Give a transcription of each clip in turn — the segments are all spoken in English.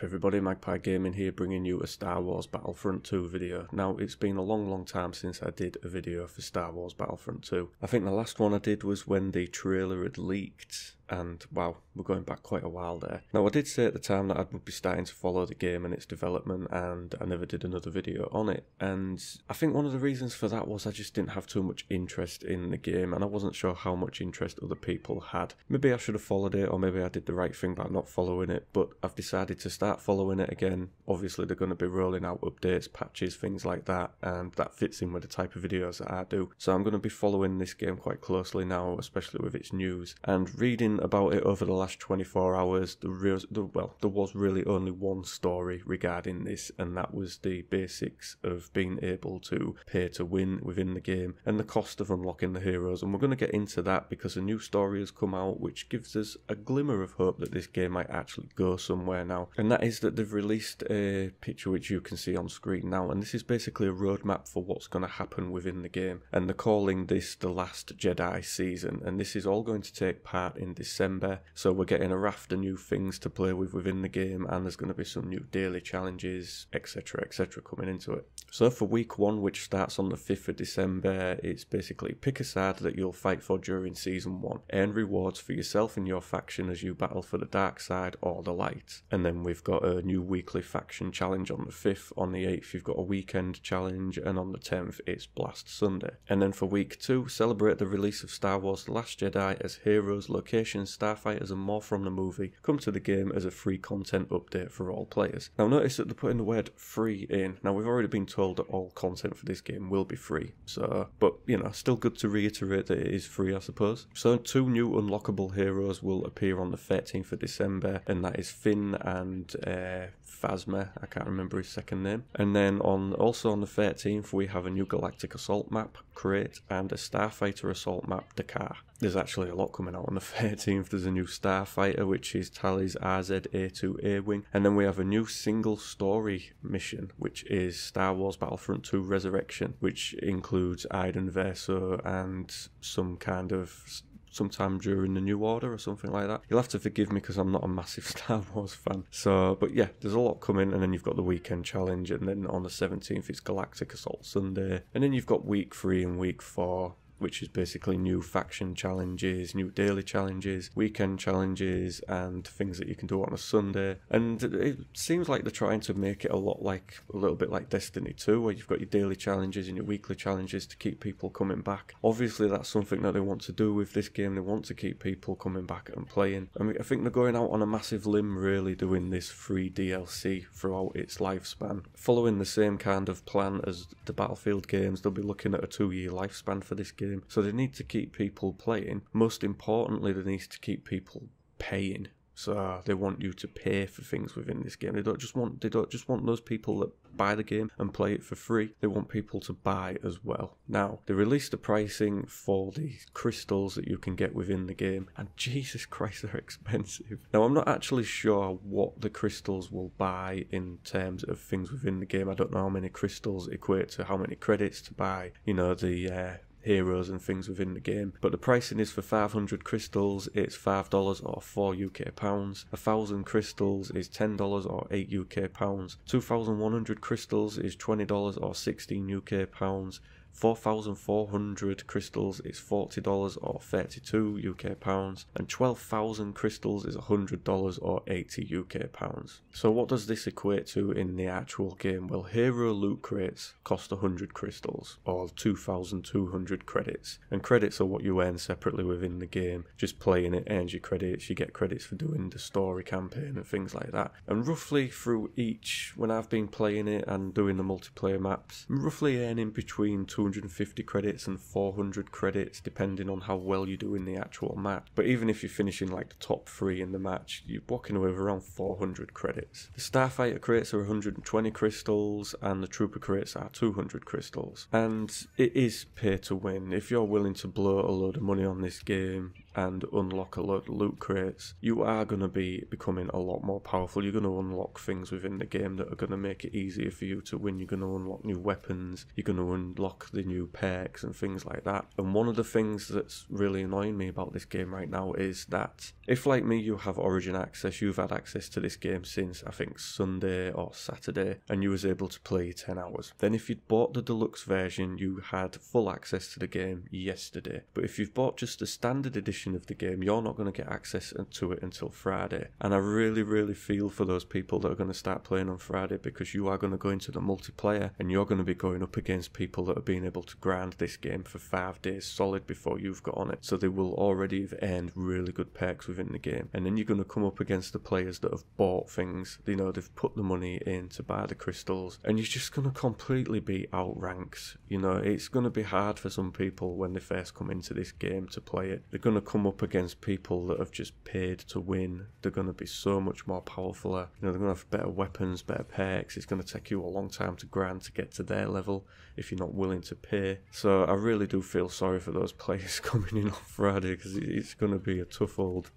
Yep everybody, Magpie Gaming here, bringing you a Star Wars Battlefront 2 video. Now it's been a long time since I did a video for Star Wars Battlefront 2. I think the last one I did was when the trailer had leaked, and wow, we're going back quite a while there. Now I did say at the time that I would be starting to follow the game and its development, and I never did another video on it. And I think one of the reasons for that was I just didn't have too much interest in the game, and I wasn't sure how much interest other people had. Maybe I should have followed it, or maybe I did the right thing by not following it, but I've decided to start following it again. Obviously they're going to be rolling out updates, patches, things like that, and that fits in with the type of videos that I do. So I'm going to be following this game quite closely now, especially with its news, and reading about it over the last 24 hours. There was really only one story regarding this, and that was the basics of being able to pay to win within the game and the cost of unlocking the heroes, and we're going to get into that because a new story has come out which gives us a glimmer of hope that this game might actually go somewhere now, and that is that they've released a picture which you can see on screen now, and this is basically a roadmap for what's going to happen within the game, and they're calling this the Last Jedi season, and this is all going to take part in December. So we're getting a raft of new things to play with within the game, and there's going to be some new daily challenges, etc, coming into it. So for week 1, which starts on the 5th of December, it's basically pick a side that you'll fight for during season 1, earn rewards for yourself and your faction as you battle for the dark side or the light. And then we've got a new weekly faction challenge on the 5th, on the 8th you've got a weekend challenge, and on the 10th it's Blast Sunday. And then for week 2, celebrate the release of Star Wars The Last Jedi as heroes, locations, starfighters and more from the movie come to the game as a free content update for all players. Now notice that they're putting the word free in. Now we've already been told that all content for this game will be free, so, but you know, still good to reiterate that it is free, I suppose. So 2 new unlockable heroes will appear on the 13th of December, and that is Finn and Phasma, I can't remember his second name. And then also on the 13th we have a new Galactic Assault map, Crate, and a Starfighter Assault map, Dakar. There's actually a lot coming out on the 13th. There's a new Starfighter, which is Tali's RZ-A2 A-Wing. And then we have a new single story mission, which is Star Wars Battlefront 2 Resurrection, which includes Iden Verso and some kind of sometime during the New Order or something like that. You'll have to forgive me because I'm not a massive Star Wars fan. So, but yeah, there's a lot coming, and then you've got the weekend challenge, and then on the 17th it's Galactic Assault Sunday, and then you've got week 3 and week 4, which is basically new faction challenges, new daily challenges, weekend challenges, and things that you can do on a Sunday. And it seems like they're trying to make it a little bit like Destiny 2, where you've got your daily challenges and your weekly challenges to keep people coming back. Obviously that's something that they want to do with this game. They want to keep people coming back and playing. I mean, I think they're going out on a massive limb really doing this free DLC throughout its lifespan. Following the same kind of plan as the Battlefield games, they'll be looking at a 2-year lifespan for this game. So they need to keep people playing. Most importantly, they need to keep people paying. So they want you to pay for things within this game. They don't just want those people that buy the game and play it for free. They want people to buy as well. Now, they released the pricing for the crystals that you can get within the game, and Jesus Christ, they're expensive. Now, I'm not actually sure what the crystals will buy in terms of things within the game. I don't know how many crystals equate to how many credits to buy, you know, the heroes and things within the game, but the pricing is for 500 crystals it's $5 or 4 UK pounds, 1,000 crystals is $10 or 8 UK pounds, 2,100 crystals is $20 or 16 UK pounds, 4,400 crystals is $40 or 32 UK pounds, and 12,000 crystals is $100 or 80 UK pounds. So what does this equate to in the actual game? Well, hero loot crates cost 100 crystals or 2,200 credits, and credits are what you earn separately within the game. Just playing it earns you credits, you get credits for doing the story campaign and things like that. And roughly through each, when I've been playing it and doing the multiplayer maps, I'm roughly earning between 250 credits and 400 credits depending on how well you do in the actual map. But even if you're finishing like the top 3 in the match, you're walking away with around 400 credits. The Starfighter crates are 120 crystals and the Trooper crates are 200 crystals. And it is pay to win. If you're willing to blow a load of money on this game, and unlock a load of loot crates, you are going to be becoming a lot more powerful. You're going to unlock things within the game that are going to make it easier for you to win. You're going to unlock new weapons, you're going to unlock the new perks and things like that. And one of the things that's really annoying me about this game right now is that if, like me, you have Origin access, you've had access to this game since I think Sunday or Saturday, and you was able to play 10 hours. Then if you'd bought the deluxe version, you had full access to the game yesterday. But if you've bought just the standard edition of the game, you're not going to get access to it until Friday. And I really feel for those people that are going to start playing on Friday, because you are going to go into the multiplayer and you're going to be going up against people that have been able to grind this game for 5 days solid before you've got on it. So they will already have earned really good perks within the game. And then you're going to come up against the players that have bought things, you know, they've put the money in to buy the crystals, and you're just going to completely be outranked. You know, it's going to be hard for some people when they first come into this game to play it. They're going to come up against people that have just paid to win. They're going to be so much more powerful. You know, they're going to have better weapons, better perks. It's going to take you a long time to grind to get to their level if you're not willing to pay. So I really do feel sorry for those players coming in on Friday, because it's going to be a tough old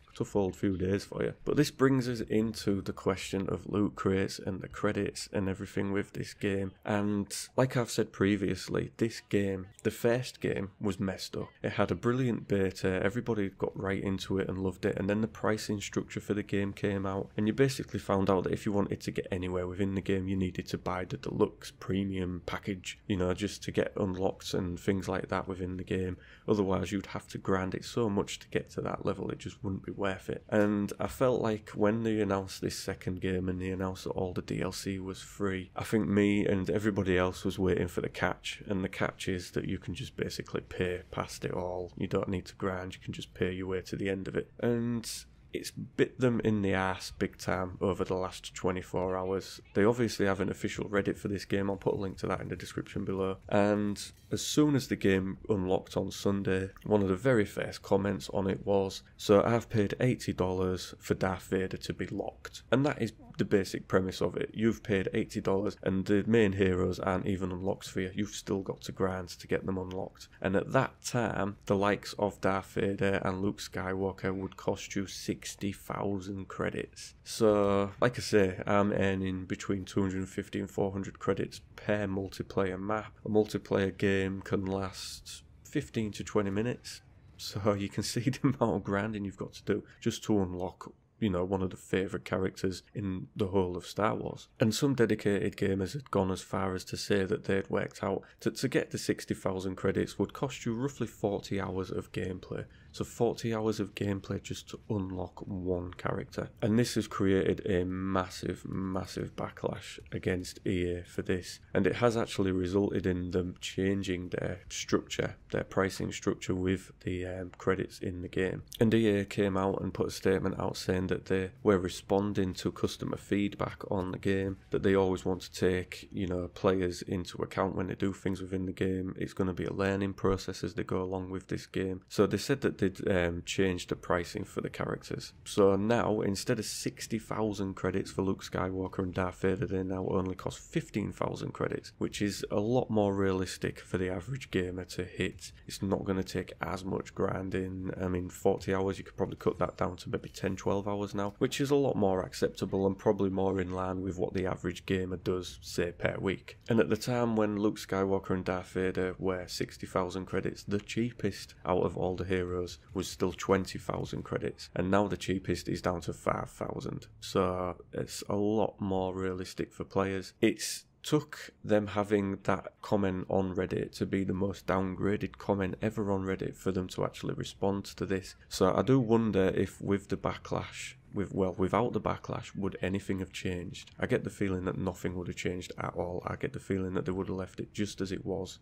few days for you. But this brings us into the question of loot crates and the credits and everything with this game. And like I've said previously, this game, the first game, was messed up. It had a brilliant beta, everybody got right into it and loved it, and then the pricing structure for the game came out, and you basically found out that if you wanted to get anywhere within the game, you needed to buy the deluxe premium package, you know, just to get unlocked and things like that within the game. Otherwise you'd have to grind it so much to get to that level, it just wouldn't be worth it. And I felt like when they announced this second game and they announced that all the DLC was free, I think me and everybody else was waiting for the catch, and the catch is that you can just basically pay past it all. You don't need to grind, you can just pay your way to the end of it. And it's bit them in the ass big time over the last 24 hours. They obviously have an official Reddit for this game. I'll put a link to that in the description below. And as soon as the game unlocked on Sunday, one of the very first comments on it was, "So I've paid $80 for Darth Vader to be locked." And that is the basic premise of it. You've paid $80 and the main heroes aren't even unlocked for you. You've still got to grind to get them unlocked. And at that time, the likes of Darth Vader and Luke Skywalker would cost you 60,000 credits. So, like I say, I'm earning between 250 and 400 credits per multiplayer map. A multiplayer game can last 15 to 20 minutes. So you can see the amount of grinding you've got to do just to unlock, you know, one of the favourite characters in the whole of Star Wars. And some dedicated gamers had gone as far as to say that they'd worked out to get the 60,000 credits would cost you roughly 40 hours of gameplay. So 40 hours of gameplay just to unlock one character. And this has created a massive backlash against EA for this. And it has actually resulted in them changing their structure, their pricing structure with the credits in the game. And EA came out and put a statement out saying that they were responding to customer feedback on the game, that they always want to take, you know, players into account when they do things within the game. It's going to be a learning process as they go along with this game. So they said that they'd changed the pricing for the characters. So now, instead of 60,000 credits for Luke Skywalker and Darth Vader, they now only cost 15,000 credits, which is a lot more realistic for the average gamer to hit. It's not going to take as much grinding. I mean, 40 hours, you could probably cut that down to maybe 10-12 hours now, which is a lot more acceptable and probably more in line with what the average gamer does, say, per week. And at the time when Luke Skywalker and Darth Vader were 60,000 credits, the cheapest out of all the heroes was still 20,000 credits, and now the cheapest is down to 5,000. So it's a lot more realistic for players. It's took them having that comment on Reddit to be the most downgraded comment ever on Reddit for them to actually respond to this. So I do wonder if with the backlash, without the backlash, would anything have changed? I get the feeling that nothing would have changed at all. I get the feeling that they would have left it just as it was.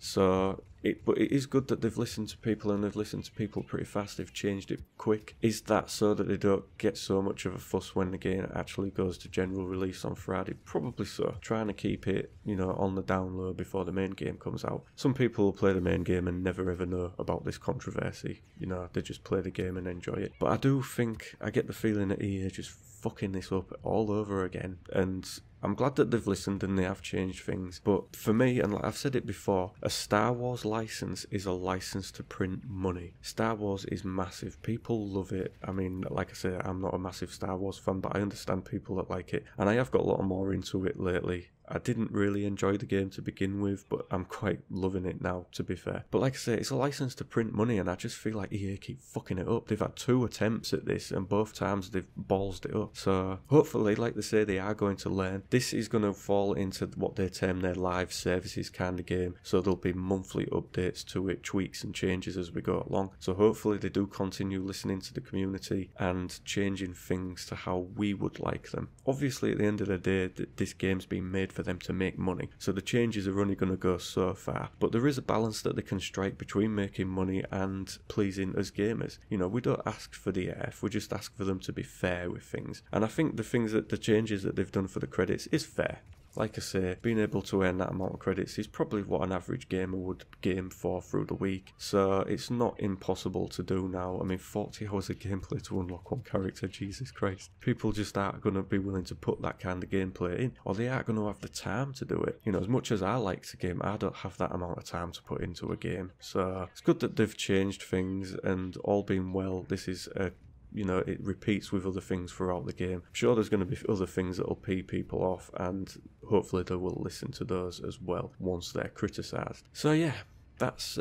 But it is good that they've listened to people, and they've listened to people pretty fast. They've changed it quick. Is that so that they don't get so much of a fuss when the game actually goes to general release on Friday? Probably so. Trying to keep it, you know, on the down low before the main game comes out. Some people will play the main game and never ever know about this controversy. You know, they just play the game and enjoy it. But I do think, I get the feeling that EA just fucking this up all over again. And I'm glad that they've listened and they have changed things. But for me, and like I've said it before, a Star Wars license is a license to print money. Star Wars is massive. People love it. I mean, like I say, I'm not a massive Star Wars fan, but I understand people that like it. And I have got a lot more into it lately. I didn't really enjoy the game to begin with, but I'm quite loving it now, to be fair. But like I say, it's a license to print money, and I just feel like EA keep fucking it up. They've had 2 attempts at this, and both times they've ballsed it up. So hopefully, like they say, they are going to learn. This is going to fall into what they term their live services kind of game, so there'll be monthly updates to it, tweaks and changes as we go along. So hopefully they do continue listening to the community and changing things to how we would like them. Obviously, at the end of the day, this game's been made for them to make money, so the changes are only going to go so far, but there is a balance that they can strike between making money and pleasing as gamers. You know, we don't ask for the F, we just ask for them to be fair with things, and I think the changes that they've done for the credits is fair. Like I say, being able to earn that amount of credits is probably what an average gamer would game for through the week, so it's not impossible to do now. I mean, 40 hours of gameplay to unlock one character, Jesus Christ. People just aren't going to be willing to put that kind of gameplay in, or they aren't going to have the time to do it. You know, as much as I like to game, I don't have that amount of time to put into a game. So it's good that they've changed things, and all being well, this is a it repeats with other things throughout the game. I'm sure there's going to be other things that will pee people off, and hopefully they will listen to those as well once they're criticised. So yeah, that's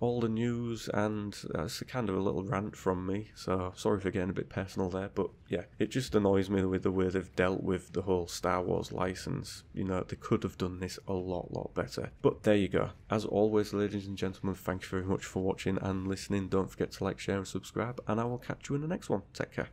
all the news, and that's kind of a little rant from me, so sorry for getting a bit personal there, but yeah, it just annoys me with the way they've dealt with the whole Star Wars license. You know, they could have done this a lot better, but there you go. As always, ladies and gentlemen, thank you very much for watching and listening. Don't forget to like, share and subscribe, and I will catch you in the next one. Take care.